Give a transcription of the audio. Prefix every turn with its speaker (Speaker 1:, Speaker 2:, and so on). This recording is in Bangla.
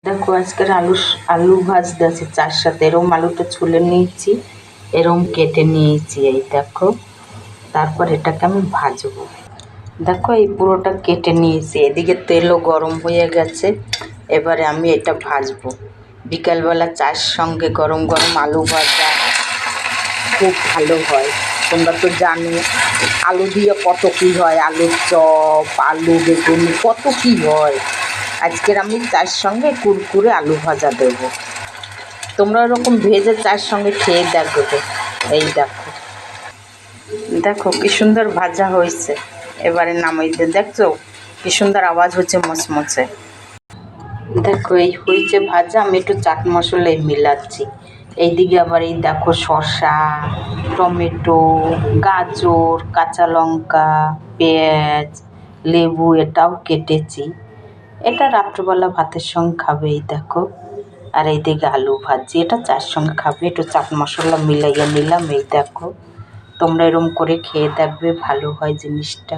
Speaker 1: দেখো আজকের আলু ভাজতে আছে চার সাথে এরম আলুটা ছুলে নিয়েছি, এরম কেটে নিয়েছি, এই দেখো। তারপর এটাকে আমি ভাজবো। দেখো এই পুরোটা কেটে নিয়েছি, এদিকে তেলও গরম হয়ে গেছে। এবারে আমি এটা ভাজবো। বিকালবেলা চায়ের সঙ্গে গরম গরম আলু ভাজা খুব ভালো হয়। তোমরা তো জানো আলু দিয়ে কত কী হয়, আলুর চপ, আলু বেগুনি, কত কী হয়। আজকের আমি চায়ের সঙ্গে কুরকুরে আলু ভাজা দেবো। তোমরা ওরকম ভেজে চায়ের সঙ্গে খেয়ে দেখবে। এই দেখো, দেখো কি সুন্দর ভাজা হয়েছে। এবারে নামাইতে দেখছো কি সুন্দর আওয়াজ হচ্ছে মচমচে। দেখো এই হয়েছে ভাজা, আমি একটু চাট মশলাই মিলাচ্ছি। এইদিকে আবার এই দেখো শসা, টমেটো, গাজর, কাঁচা লঙ্কা, পেঁয়াজ, লেবু এটাও কেটেছি। এটা রাত্রবেলা ভাতের সঙ্গে খাবে, এই দেখো। আর এইদিকে আলু ভাজি, এটা চার সঙ্গে খাবে। একটু চাট মশলা মিলাইয়া নিলাম, এই দেখো। তোমরা এরম করে খেয়ে দেখবে, ভালো হয় জিনিসটা।